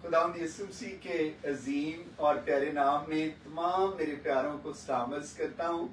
खुदावंद यीशु मसीह के अजीम और प्यारे नाम में तमाम मेरे प्यारों को सलामत करता हूँ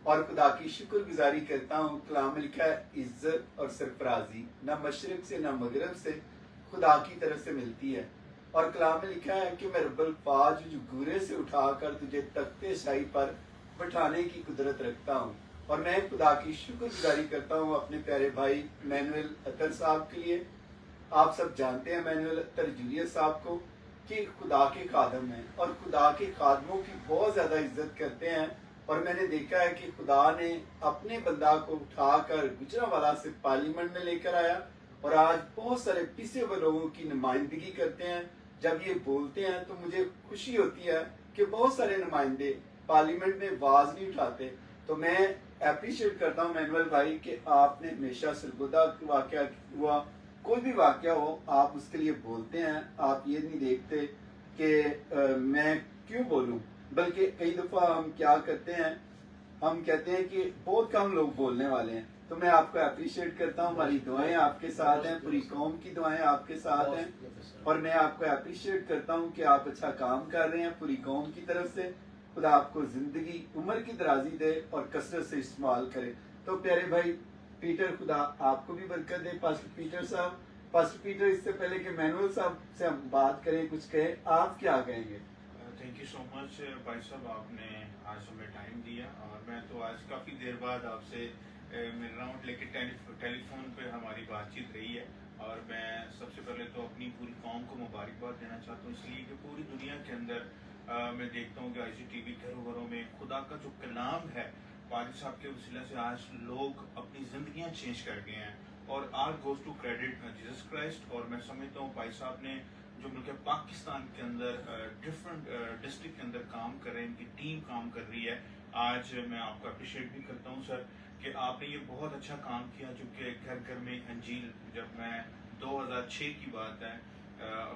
और खुदा की शुक्रगुजारी करता हूँ। कलाम में लिखा है इज्जत और सरफराजी न मशरक से न मगरब से खुदा की तरफ से मिलती है। और कलाम में लिखा है कि मैं रब्बुल फाज जो घूरे से उठाकर तुझे तख्ते शाही पर बैठाने की कुदरत रखता हूँ। और मैं खुदा की शुक्रगुजारी करता हूँ अपने प्यारे भाई मैनुअल अतर साहब के लिए। आप सब जानते हैं मैनुअल अतर जूलियस साहब को कि खुदा के खादम हैं और खुदा के खादमों की बहुत ज़्यादा इज्जत करते हैं। और मैंने देखा है कि खुदा ने अपने बंदा को उठाकर गुजरांवाला से पार्लियामेंट में लेकर आया और आज बहुत सारे पिसे हुए लोगों की नुमाइंदगी करते हैं। जब ये बोलते हैं तो मुझे खुशी होती है कि बहुत सारे नुमाइंदे पार्लियामेंट में आवाज़ नहीं उठाते। तो मैं अप्रिशिएट करता हूँ मैनुअल भाई कि आपने हमेशा सरगोदा वाक़या हुआ, कोई भी वाक़या हो आप उसके लिए बोलते हैं। आप ये नहीं देखते कि मैं क्यों बोलूं, बल्कि कई दफ़ा हम क्या करते हैं, हम कहते हैं कि बहुत कम लोग बोलने वाले हैं। तो मैं आपको अप्रिशिएट करता हूँ। हमारी दुआएं आपके साथ हैं, पूरी कौम की दुआएं आपके साथ हैं और मैं आपको अप्रिशिएट करता हूँ कि आप अच्छा काम कर रहे हैं पूरी कौम की तरफ से। खुदा आपको ज़िंदगी उम्र की दराजी दे और कसरत से इस्तेमाल करे। तो प्यारे भाई पीटर, खुदा आपको भी बरकत दे। पास्टर पीटर साहब, पास्टर पीटर, इससे पहले कि मैनुअल साहब से हम बात करें, कुछ कहें, आप क्या कहेंगे? थैंक यू सो मच भाई साहब, आपने आज हमें टाइम दिया और मैं तो आज काफ़ी देर बाद आपसे मिल रहा हूँ, लेकिन टेलीफोन पे हमारी बातचीत रही है। और मैं सबसे पहले तो अपनी पूरी कौम को मुबारकबाद देना चाहता हूँ, इसलिए कि पूरी दुनिया के अंदर मैं देखता हूँ कि ICTV घरों घरों में खुदा का जो कलाम है पाजी साहब के वसीले से आज लोग अपनी ज़िंदगियाँ चेंज कर गए हैं और all goes to credit Jesus Christ. और मैं समझता हूँ भाई साहब ने जो मुल्क पाकिस्तान के अंदर डिफरेंट डिस्ट्रिक्ट के अंदर काम कर रहे हैं, इनकी टीम काम कर रही है। आज मैं आपको अप्रिशिएट भी करता हूँ सर कि आपने ये बहुत अच्छा काम किया, जो कि घर घर में अंजील, जब मैं 2006 की बात है,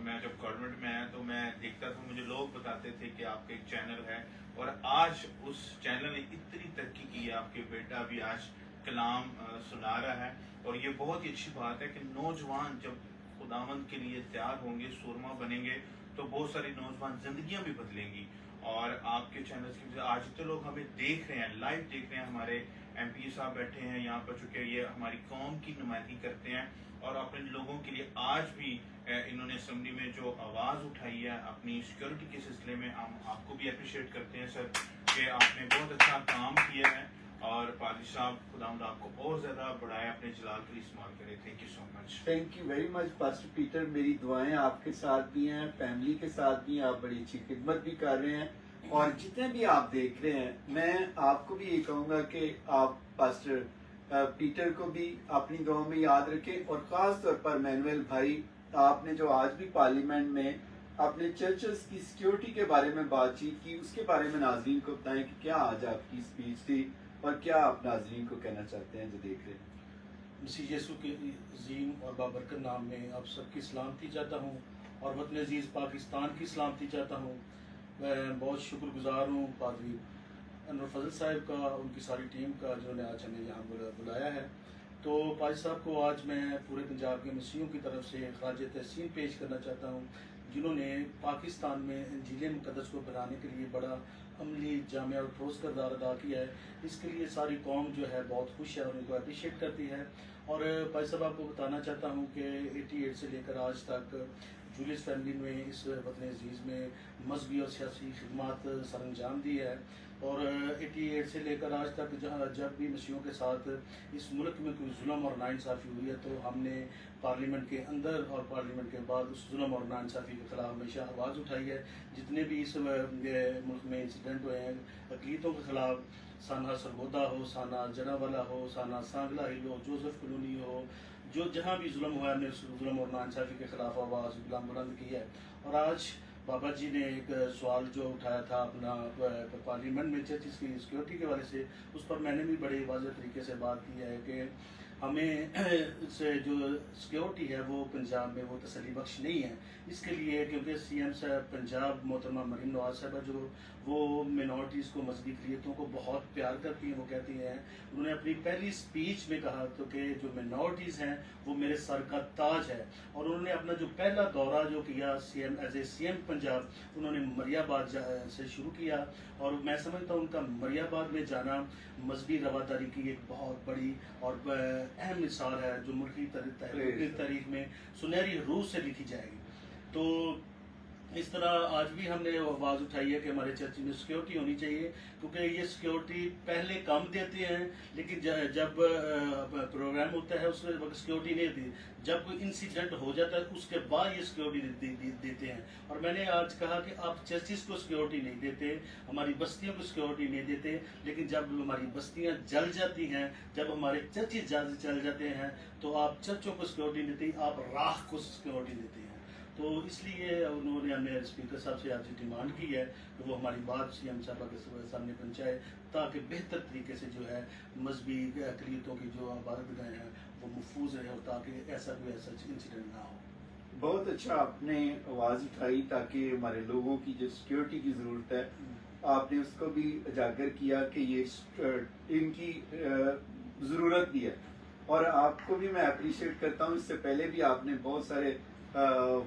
मैं जब गवर्नमेंट में आया तो मैं देखता था, मुझे लोग बताते थे कि आपका एक चैनल है और आज उस चैनल ने इतनी तरक्की की है, आपके बेटा भी आज कलाम सुना रहा है। और ये बहुत ही अच्छी बात है कि नौजवान जब खुदावंद के लिए तैयार होंगे, सूरमा बनेंगे, तो बहुत सारी नौजवान जिंदगियां भी बदलेंगी। और आपके चैनल की वजह आज तो लोग हमें देख रहे हैं, लाइव देख रहे हैं। हमारे MP साहब बैठे हैं यहाँ पर, चुके ये हमारी कौम की नुमाइंदगी करते हैं और अपने लोगों के लिए आज भी इन्होंने असेंबली में जो आवाज़ उठाई है अपनी सिक्योरिटी के सिलसिले में, हम आपको भी अप्रिशिएट करते हैं सर कि आपने बहुत अच्छा काम किया है। और पाजी साहब, खुदावंद आपको और ज़्यादा बढ़ाया, अपने जलाल के लिए इस्तेमाल करे। Thank you so much. Thank you very much pastor Peter. मेरी दुआएं आपके साथ भी हैं, फैमिली के साथ भी। आप बड़ी अच्छी खिदमत भी कर रहे हैं और जितने भी आप देख रहे हैं, मैं आपको भी ये कहूँगा कि आप पास्टर पीटर को भी अपनी दुआ में याद रखें। और ख़ास तौर पर मैनुअल भाई, आपने जो आज भी पार्लियामेंट में अपने चर्चेस की सिक्योरिटी के बारे में बातचीत की, उसके बारे में नाज़रीन को बताएं कि क्या आज आपकी स्पीच थी और क्या आप नाज़रीन को कहना चाहते हैं जो देख रहे हैं। मसीह यीशु के अजीम और बाबरकत नाम में आप सबकी सलामती चाहता हूँ और वतन अजीज़ पाकिस्तान की सलामती चाहता हूँ। मैं बहुत शुक्रगुजार हूँ पादरी अनवर फजल साहब का, उनकी सारी टीम का, जिन्होंने आज हमें यहाँ बुलाया है। तो पाजी साहब को आज मैं पूरे पंजाब के मसीहों की तरफ से खराज तहसीन पेश करना चाहता हूँ, जिन्होंने पाकिस्तान में इंजील मुक़द्दस को बनाने के लिए बड़ा अमली, जामिया और ठोस किरदार अदा किया है। इसके लिए सारी कौम जो है बहुत खुश है और उनको अप्रिशिएट करती है। और भाई साहब, आपको बताना चाहता हूँ कि 88 से लेकर आज तक जूलियस फैमिली में, इस वतन अजीज़ में मजहबी और सियासी खिदमत सर अंजाम दी है। और 88 से लेकर आज तक जब भी मसीहों के साथ इस मुल्क में कोई जुल्म और नाइंसाफ़ी हुई है, तो हमने पार्लियामेंट के अंदर और पार्लियामेंट के बाद उस जुल्म और नाइंसाफ़ी के ख़िलाफ़ हमेशा आवाज़ उठाई है। जितने भी इस मुल्क में इंसिडेंट हुए हैं अक़लीतों के ख़िलाफ़, साना सरगोदा हो, साना जनावाला हो, साना सांगला हिल हो, जोसेफ कॉलोनी हो, जो जहाँ भी जुल्म हुआ, हमने उस जुल्म और नाइंसाफ़ी के ख़िलाफ़ आवाज़ बुलंद की है। और आज बाबा जी ने एक सवाल जो उठाया था अपना पार्लियामेंट में चर्चिस की सिक्योरिटी के हवाले से, उस पर मैंने भी बड़े वाज़ेह तरीके से बात की है कि ہمیں سے جو سیکورٹی ہے وہ پنجاب میں وہ تسلی بخش نہیں ہے. اس کے لیے کیونکہ سی ایم صاحب پنجاب محترمہ مریم نواز صاحبہ جو وہ منارٹیز کو مذہبی اقلیتوں کو بہت پیار کرتی ہیں. وہ کہتی ہیں انہوں نے اپنی پہلی اسپیچ میں کہا تو کہ جو منارٹیز ہیں وہ میرے سر کا تاج ہے. اور انہوں نے اپنا جو پہلا دورہ جو کیا C M as a C M Punjab انہوں نے مریا آباد سے شروع کیا. اور میں سمجھتا ہوں ان کا مریا آباد میں جانا مذہبی رواداری کی ایک بہت بڑی اور اہم مثال ہے جو ملکی تاریخ میں سنہری روح سے لکھی جائے گی. تو اس طرح آج بھی ہم نے آواز اٹھائی ہے کہ ہمارے چرچ میں سیکورٹی ہونی چاہیے کیونکہ یہ سیکورٹی پہلے کم دیتے ہیں لیکن جب پروگرام ہوتا ہے اس وقت سیکورٹی نہیں دیتی. جب کوئی انسیڈنٹ ہو جاتا ہے اس کے بعد یہ سیکورٹی دیتے ہیں. اور میں نے آج کہا کہ آپ چرچز کو سیکورٹی نہیں دیتے, ہماری بستیوں کو سیکورٹی نہیں دیتے, لیکن جب ہماری بستیاں جل جاتی ہیں, جب ہمارے چرچز جل جاتے ہیں تو آپ چرچوں کو سیکورٹی دیتے, آپ راہ کو سیکورٹی دیتے ہیں. تو اس لیے انہوں نے ہمیں اسپیکر صاحب سے آج ڈیمانڈ کی ہے کہ وہ ہماری بات سی ایم صاحبہ کے سامنے پہنچائے تاکہ بہتر طریقے سے جو ہے مذہبی اقلیتوں کی جو عبادت گاہیں ہیں وہ محفوظ رہے اور تاکہ ایسا کوئی ایسا انسیڈنٹ نہ ہو. بہت اچھا آپ نے آواز اٹھائی تاکہ ہمارے لوگوں کی جو سیکورٹی کی ضرورت ہے آپ نے اس کو بھی اجاگر کیا کہ یہ ان کی ضرورت بھی ہے. اور آپ کو بھی میں اپریشیٹ کرتا ہوں. اس سے پہلے بھی آپ نے بہت سارے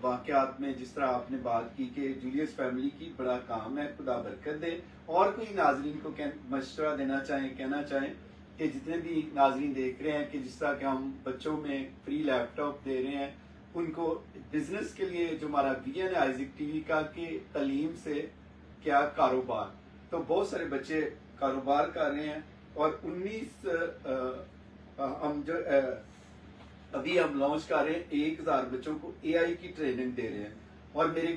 واقعات میں جس طرح آپ نے بات کی کہ جولیس فیملی کی بڑا کام ہے, خدا برکت دے. اور کوئی ناظرین کو مشورہ دینا چاہیں, کہنا چاہیں کہ جتنے بھی ناظرین دیکھ رہے ہیں کہ جس طرح کہ ہم بچوں میں فری لیپ ٹاپ دے رہے ہیں ان کو بزنس کے لیے جو ہمارا ویژن ہے آئزک ٹی وی کا کہ تعلیم سے کیا کاروبار, تو بہت سارے بچے کاروبار کر رہے ہیں. اور 19 ہم جو ابھی ہم لانچ کر رہے ہیں 1000 بچوں کو اے آئی کی ٹریننگ دے رہے ہیں اور میرے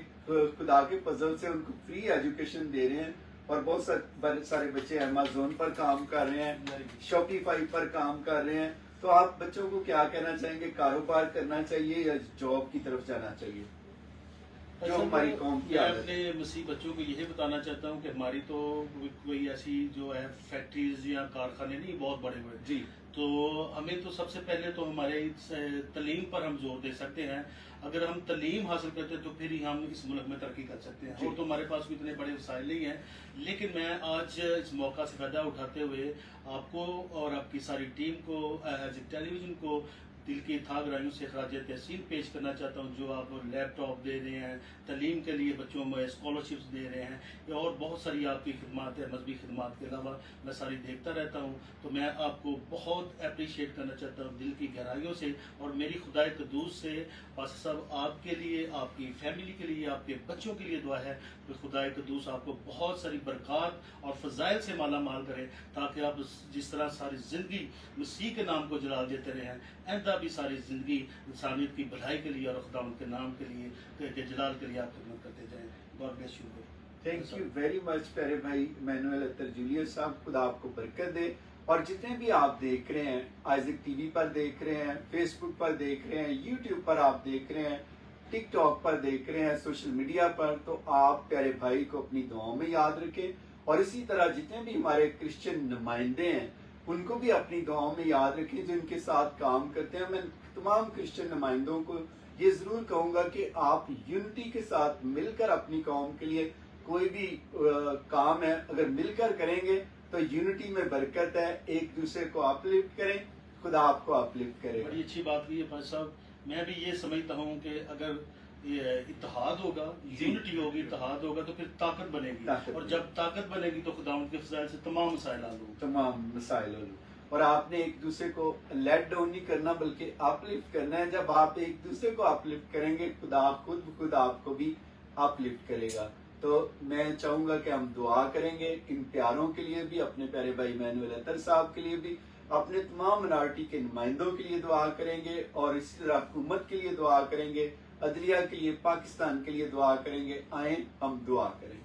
خدا کے فضل سے ان کو فری ایجوکیشن دے رہے ہیں. اور بہت سارے بچے امیزون پر کام کر رہے ہیں, شاپیفائی پر کام کر رہے ہیں. تو آپ بچوں کو کیا کہنا چاہیں گے, کاروبار کرنا چاہیے یا جاب کی طرف جانا چاہیے جو ہماری قوم کی میں عادت ہے؟ اپنے مسیح بچوں کو یہی بتانا چاہتا ہوں کہ ہماری تو کوئی ایسی جو ہے فیکٹریز یا کارخانے نہیں بہت بڑے بڑے, جی, تو ہمیں تو سب سے پہلے تو ہمارے تعلیم پر ہم زور دے سکتے ہیں. اگر ہم تعلیم حاصل کرتے ہیں تو پھر ہی ہم اس ملک میں ترقی کر سکتے ہیں. اور تو ہمارے پاس بھی اتنے بڑے وسائل نہیں ہیں. لیکن میں آج اس موقع سے فائدہ اٹھاتے ہوئے آپ کو اور آپ کی ساری ٹیم کو ایز اے ٹیلی ویژن کو دل کی تھا گرائیوں سے خراج تحسین پیش کرنا چاہتا ہوں. جو آپ لیپ ٹاپ دے رہے ہیں, تعلیم کے لیے بچوں میں اسکالرشپس دے رہے ہیں اور بہت ساری آپ کی خدمات ہے, مذہبی خدمات کے علاوہ میں ساری دیکھتا رہتا ہوں. تو میں آپ کو بہت اپریشیٹ کرنا چاہتا ہوں دل کی گہرائیوں سے. اور میری خدا قدوس سے پاسا صاحب آپ کے لیے, آپ کی فیملی کے لیے, آپ کے بچوں کے لیے دعا ہے کہ خدا قدوس آپ کو بہت ساری برکات اور فضائل سے مالا مال کرے تاکہ آپ جس طرح ساری زندگی مسیح کے نام کو جلال دیتے رہیں, آئندہ بھی ساری زندگی انسانیت کی بھلائی کے لیے اور خداوند کے نام کے لیے کہ جلال کے لیے آپ خدمت کرتے جائیں. God bless you. Thank you very much پیارے بھائی مینوئل اطہر جولیس صاحب, خدا آپ کو برکت دے. اور جتنے بھی آپ دیکھ رہے ہیں, آئزک ٹی وی پر دیکھ رہے ہیں, فیس بک پر دیکھ رہے ہیں, یوٹیوب پر آپ دیکھ رہے ہیں, ٹک ٹاک پر دیکھ رہے ہیں, سوشل میڈیا پر, تو آپ پیارے بھائی کو اپنی دعاؤں میں یاد رکھیں. اور اسی طرح جتنے بھی ہمارے کرسچن نمائندے ہیں ان کو بھی اپنی دعاؤں میں یاد رکھیں جو ان کے ساتھ کام کرتے ہیں. میں تمام کرسچن نمائندوں کو یہ ضرور کہوں گا کہ آپ یونٹی کے ساتھ مل کر اپنی قوم کے لیے کوئی بھی کام ہے اگر مل کر کریں گے تو یونٹی میں برکت ہے. ایک دوسرے کو اپلفٹ کریں, خدا آپ کو اپلفٹ کرے. بڑی اچھی بات کی ہے بھائی صاحب. میں بھی یہ سمجھتا ہوں کہ اگر اتحاد ہوگا, یونٹی ہوگی, اتحاد ہوگا تو پھر طاقت بنے گی, اور جب طاقت بنے گی تو خداوند کے فضائل سے تمام مسائل حل ہوں, تمام مسائل حل. اور آپ نے ایک دوسرے کو لیٹ ڈاؤن نہیں کرنا بلکہ اپلفٹ کرنا ہے. جب آپ ایک دوسرے کو اپلفٹ کریں گے خدا خود آپ کو بھی اپلفٹ کرے گا. تو میں چاہوں گا کہ ہم دعا کریں گے ان پیاروں کے لیے بھی, اپنے پیارے بھائی مینوئل اطہر صاحب کے لیے بھی, اپنے تمام منارٹی کے نمائندوں کے لیے دعا کریں گے, اور اسی طرح حکومت کے لیے دعا کریں گے, عدلیہ کے لیے, پاکستان کے لیے دعا کریں گے. آئیں ہم دعا کریں.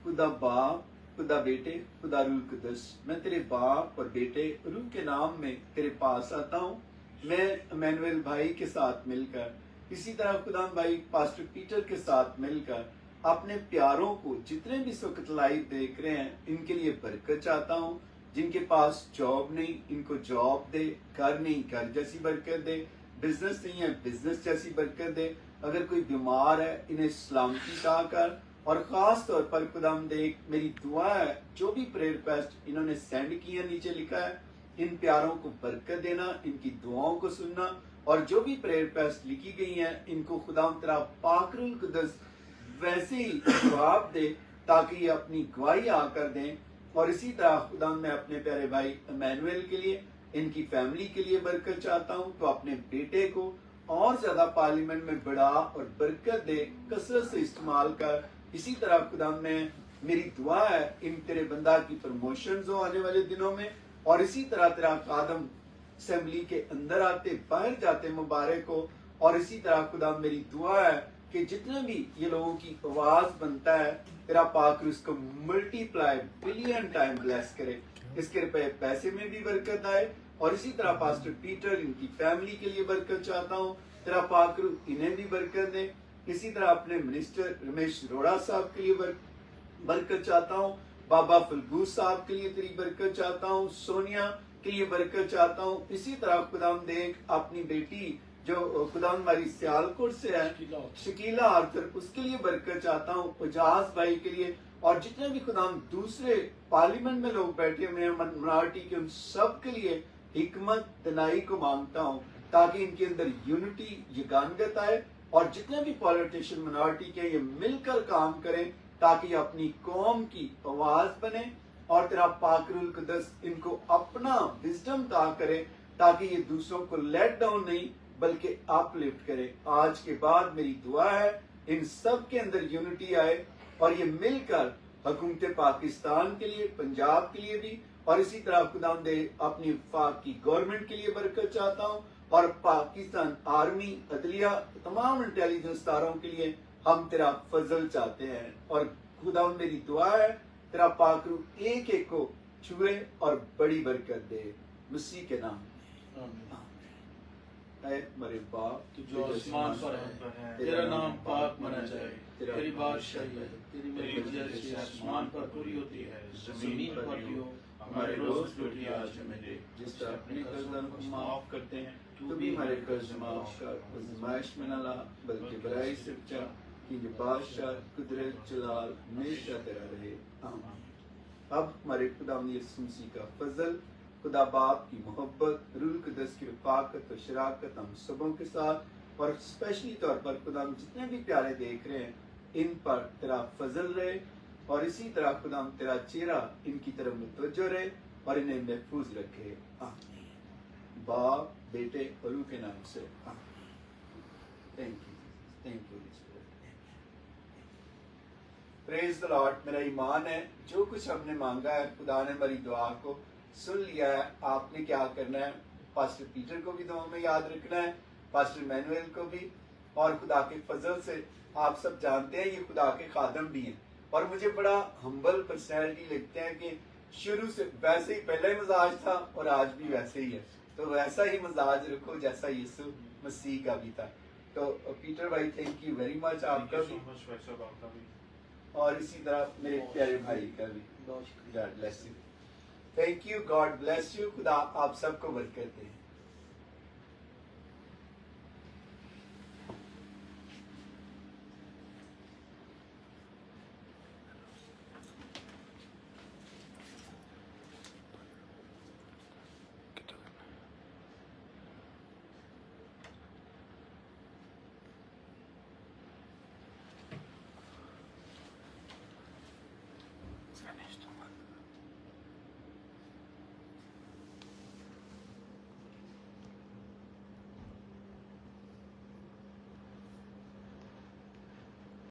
خدا باپ, خدا بیٹے, خدا روح القدس, میں تیرے باپ اور بیٹے روح کے نام میں تیرے پاس آتا ہوں. میں ایمینوئل بھائی کے ساتھ مل کر, اسی طرح خدا بھائی پاسٹر پیٹر کے ساتھ مل کر اپنے پیاروں کو جتنے بھی اس وقت لائیو دیکھ رہے ہیں ان کے لیے برکت چاہتا ہوں. जिन के पास जॉब नहीं इनको जॉब दे, घर नहीं घर जैसी बरकत दे, बिजनेस नहीं है बिजनेस जैसी बरकत दे, अगर कोई बीमार है इन्हें सलामती अता कर। और ख़ास तौर पर खुदावंद मेरी दुआ है जो भी प्रेयर रिक्वेस्ट इन्होंने सेंड किया नीचे लिखा है, इन प्यारों को बरकत देना, इनकी दुआओं को सुनना, और जो भी प्रेयर रिक्वेस्ट लिखी गई हैं इनको खुदावंद तेरा पाक रूह कुद्दस वैसे ही जवाब दे ताकि ये अपनी गवाही आकर दें। और इसी तरह खुदा मैं अपने प्यारे भाई इमैनुअल के लिए, इनकी फैमिली के लिए बरकत चाहता हूँ, तो अपने बेटे को और ज्यादा पार्लियामेंट में बढ़ा और बरकत दे, कसरत से इस्तेमाल कर। इसी तरह खुदा में मेरी दुआ है इन तेरे बंदा की प्रमोशन हो आने वाले दिनों में, और इसी तरह तेरा कादम असेंबली के अंदर आते बाहर जाते मुबारक हो। और इसी तरह खुदा मेरी दुआ है कि जितने भी ये लोगों की आवाज बनता है तेरा पाक उसको मल्टीप्लाई बिलियन टाइम ब्लेस करे, इसके रुपए पैसे में भी बरकत आए। और इसी तरह पास्टर पीटर इनकी फैमिली के लिए बरकत चाहता हूँ, तेरा पाक इन्हें भी बरकत दे। इसी तरह अपने मिनिस्टर रमेश रोड़ा साहब के लिए बरकत चाहता हूँ, बाबा फलगूस साहब के लिए तेरी बरकत चाहता हूँ, सोनिया के लिए बरकत चाहता हूँ। इसी तरह खुदाम देख अपनी बेटी जो खुदाम हमारी सियालकोट से है शकीला आर्थर, उसके लिए बरकत चाहता हूँ, उजाज भाई के लिए, और जितने भी खुदाम दूसरे पार्लियामेंट में लोग बैठे हुए हैं मिनॉरिटी के, उन सब के लिए हिकमत दनाई को मांगता हूँ ताकि इनके अंदर यूनिटी यगानगत आए, और जितने भी पॉलिटिशियन मिनॉरिटी के ये मिलकर काम करें ताकि अपनी कौम की आवाज बने, और तेरा पाक रूह कुद्दस इनको अपना विजडम ता करे ताकि ये दूसरों को लेट डाउन नहीं बल्कि अपलिफ्ट करे। आज के बाद मेरी दुआ है इन सब के अंदर यूनिटी आए और ये मिलकर हुकूमत पाकिस्तान के लिए, पंजाब के लिए भी, और इसी तरह खुदाम दे अपनी वफाक की गवर्नमेंट के लिए बरकत चाहता हूँ, और पाकिस्तान आर्मी, अदलिया, तमाम इंटेलिजेंस तारों के लिए हम तेरा फजल चाहते हैं। और खुदा मेरी दुआ है तेरा पाक रूह एक एक को छुए और बड़ी बरकत दे, मसीह के नाम। ऐ मेरे बाप तू जो आसमान पर है, तेरा नाम पाक माना जाए, तेरी बादशाही है, तेरी मर्जी जैसी आसमान पर पूरी होती है जमीन पर भी हो। हमारे रोज रोटी आज हमें दे, जिस तरह अपने कर्जदारों को माफ करते हैं तू भी हमारे कर्ज माफ कर, आजमाइश में न ला बल्कि बुराई से बचा, कि बादशाह कुदरत जलाल हमेशा तेरा रहे, आमीन। अब हमारे खुदा यीशु मसीह का फजल, खुदा बाप की मोहब्बत, रूह कुद्दस की रफाकत और शराकत हम सबों के साथ, और स्पेशली तौर पर खुदा जितने भी प्यारे देख रहे हैं इन पर तेरा फजल रहे, और इसी तरह खुदा तेरा चेहरा इनकी तरफ मुतवज्जो रहे और इन्हें महफूज रखे, आमीन। बाप, बेटे और रूह के नाम से, आमीन। Thank you praise the Lord. मेरा ईमान है जो कुछ हमने मांगा है खुदा ने हमारी दुआ को सुन लिया है। आपने क्या करना है, पास्टर पीटर को भी दुआ में याद रखना है, पास्टर मैनुअल को भी, और खुदा के फजल से आप सब जानते हैं ये खुदा के खादम भी हैं, और मुझे बड़ा हम्बल पर्सनैलिटी लगते हैं कि शुरू से वैसे ही पहले ही मजाज था और आज भी वैसे ही है, तो वैसा ही मजाज रखो जैसा यीशु मसीह का भी था। तो पीटर भाई थैंक यू वेरी मच आपका भी, और इसी तरह मेरे प्यारे भाई का भी। God bless you, thank you, God bless you, खुदा आप सबको बरकत दे।